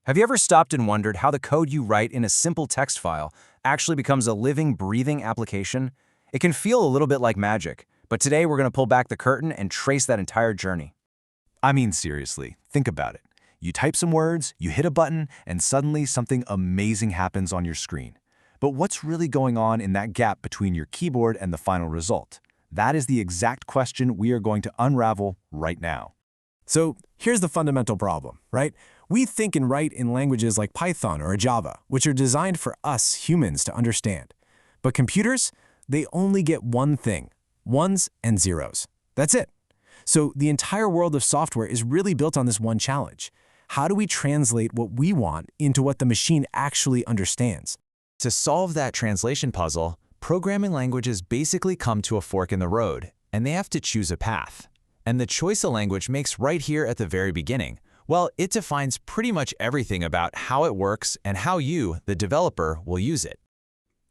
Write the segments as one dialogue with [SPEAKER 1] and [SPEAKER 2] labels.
[SPEAKER 1] Have you ever stopped and wondered how the code you write in a simple text file actually becomes a living, breathing application? It can feel a little bit like magic, but today we're going to pull back the curtain and trace that entire journey.
[SPEAKER 2] I mean, seriously, think about it. You type some words, you hit a button, and suddenly something amazing happens on your screen. But what's really going on in that gap between your keyboard and the final result? That is the exact question we are going to unravel right now.
[SPEAKER 3] So here's the fundamental problem, right? We think and write in languages like Python or Java, which are designed for us humans to understand. But computers, they only get one thing, ones and zeros. That's it. So the entire world of software is really built on this one challenge. How do we translate what we want into what the machine actually understands?
[SPEAKER 4] To solve that translation puzzle, programming languages basically come to a fork in the road, and they have to choose a path. And the choice of language makes right here at the very beginning. Well, it defines pretty much everything about how it works and how you, the developer, will use it.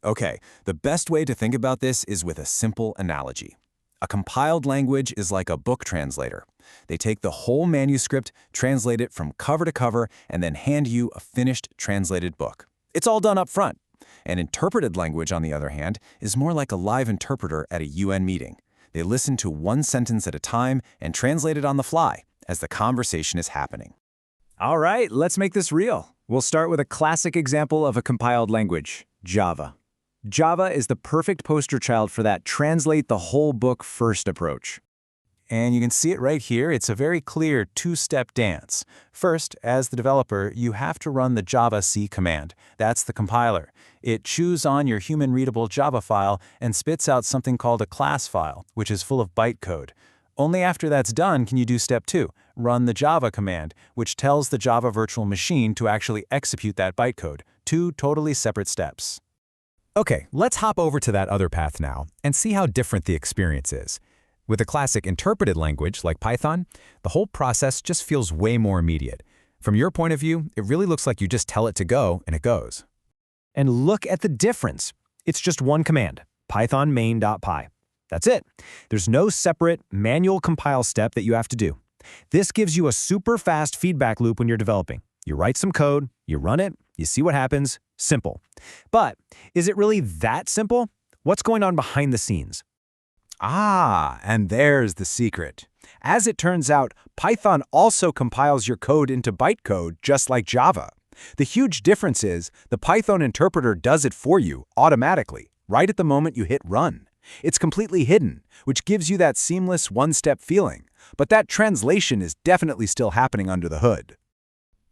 [SPEAKER 2] Okay, the best way to think about this is with a simple analogy. A compiled language is like a book translator. They take the whole manuscript, translate it from cover to cover, and then hand you a finished translated book. It's all done up front. An interpreted language, on the other hand, is more like a live interpreter at a UN meeting. They listen to one sentence at a time and translate it on the fly as the conversation is happening.
[SPEAKER 1] All right, let's make this real. We'll start with a classic example of a compiled language, Java. Java is the perfect poster child for that translate the whole book first approach. And you can see it right here. It's a very clear two-step dance. First, as the developer, you have to run the javac command. That's the compiler. It chews on your human-readable Java file and spits out something called a class file, which is full of bytecode. Only after that's done can you do step 2, run the Java command, which tells the Java virtual machine to actually execute that bytecode. 2 totally separate steps.
[SPEAKER 5] Okay, let's hop over to that other path now and see how different the experience is. With a classic interpreted language like Python, the whole process just feels way more immediate. From your point of view, it really looks like you just tell it to go and it goes.
[SPEAKER 1] And look at the difference. It's just one command, python main.py. That's it. There's no separate manual compile step that you have to do. This gives you a super fast feedback loop when you're developing. You write some code, you run it, you see what happens. Simple. But is it really that simple? What's going on behind the scenes?
[SPEAKER 2] And there's the secret. As it turns out, Python also compiles your code into bytecode just like Java. The huge difference is the Python interpreter does it for you automatically, right at the moment you hit run. It's completely hidden, which gives you that seamless one-step feeling. But that translation is definitely still happening under the hood.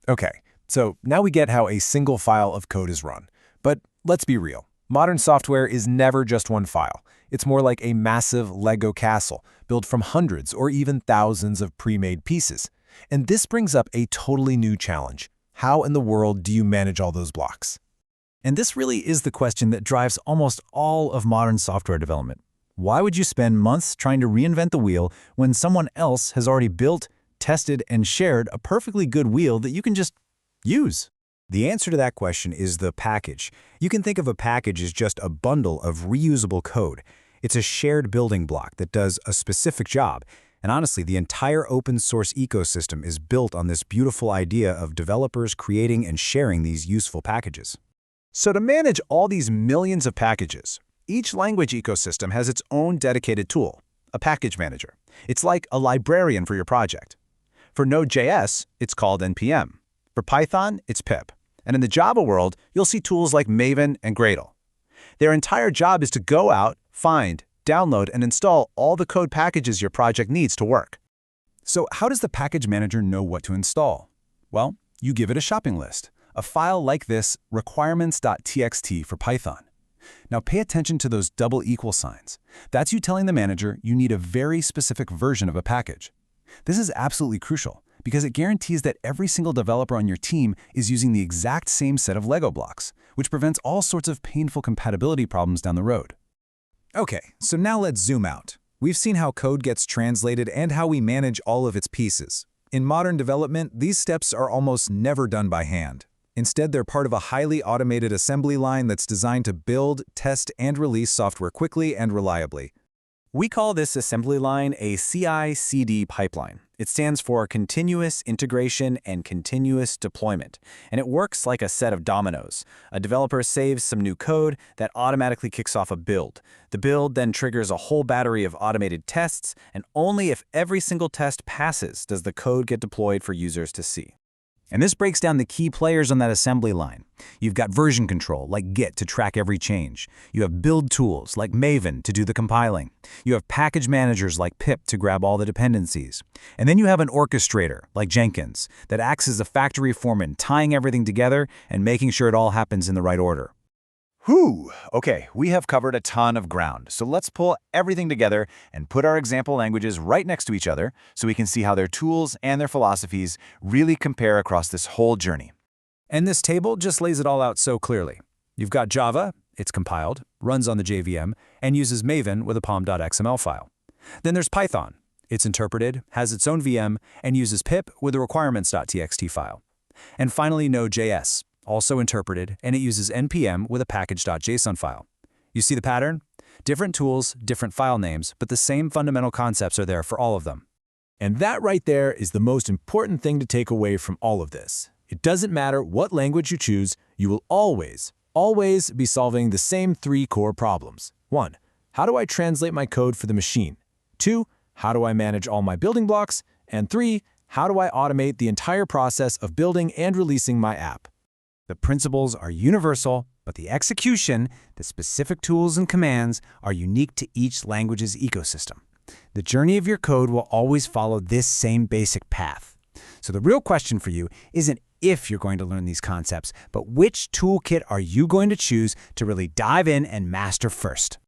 [SPEAKER 2] Okay, so now we get how a single file of code is run. But let's be real. Modern software is never just one file. It's more like a massive Lego castle built from hundreds or even thousands of pre-made pieces. And this brings up a totally new challenge. How in the world do you manage all those blocks?
[SPEAKER 5] And this really is the question that drives almost all of modern software development. Why would you spend months trying to reinvent the wheel when someone else has already built, tested, and shared a perfectly good wheel that you can just use?
[SPEAKER 2] The answer to that question is the package. You can think of a package as just a bundle of reusable code. It's a shared building block that does a specific job. And honestly, the entire open source ecosystem is built on this beautiful idea of developers creating and sharing these useful packages. So to manage all these millions of packages, each language ecosystem has its own dedicated tool, a package manager. It's like a librarian for your project. For Node.js, it's called NPM. For Python, it's pip. And in the Java world, you'll see tools like Maven and Gradle. Their entire job is to go out, find, download, and install all the code packages your project needs to work. So how does the package manager know what to install? Well, you give it a shopping list, a file like this, requirements.txt for Python. Now pay attention to those double equal signs. That's you telling the manager you need a very specific version of a package. This is absolutely crucial because it guarantees that every single developer on your team is using the exact same set of Lego blocks, which prevents all sorts of painful compatibility problems down the road. Okay, so now let's zoom out. We've seen how code gets translated and how we manage all of its pieces. In modern development, these steps are almost never done by hand. Instead, they're part of a highly automated assembly line that's designed to build, test, and release software quickly and reliably. We call this assembly line a CI/CD pipeline. It stands for Continuous Integration and Continuous Deployment, and it works like a set of dominoes. A developer saves some new code that automatically kicks off a build. The build then triggers a whole battery of automated tests, and only if every single test passes does the code get deployed for users to see.
[SPEAKER 1] And this breaks down the key players on that assembly line. You've got version control, like Git, to track every change. You have build tools, like Maven, to do the compiling. You have package managers, like pip, to grab all the dependencies. And then you have an orchestrator, like Jenkins, that acts as a factory foreman, tying everything together and making sure it all happens in the right order.
[SPEAKER 5] Whew! Okay, we have covered a ton of ground, so let's pull everything together and put our example languages right next to each other so we can see how their tools and their philosophies really compare across this whole journey.
[SPEAKER 2] And this table just lays it all out so clearly. You've got Java, it's compiled, runs on the JVM, and uses Maven with a pom.xml file. Then there's Python. It's interpreted, has its own VM, and uses pip with a requirements.txt file. And finally, Node.js. Also interpreted, and it uses npm with a package.json file. You see the pattern? Different tools, different file names, but the same fundamental concepts are there for all of them.
[SPEAKER 3] And that right there is the most important thing to take away from all of this. It doesn't matter what language you choose, you will always be solving the same three core problems. 1. How do I translate my code for the machine? 2. How do I manage all my building blocks? And 3. How do I automate the entire process of building and releasing my app?
[SPEAKER 1] The principles are universal, but the execution, the specific tools and commands, are unique to each language's ecosystem. The journey of your code will always follow this same basic path. So the real question for you isn't if you're going to learn these concepts, but which toolkit are you going to choose to really dive in and master first?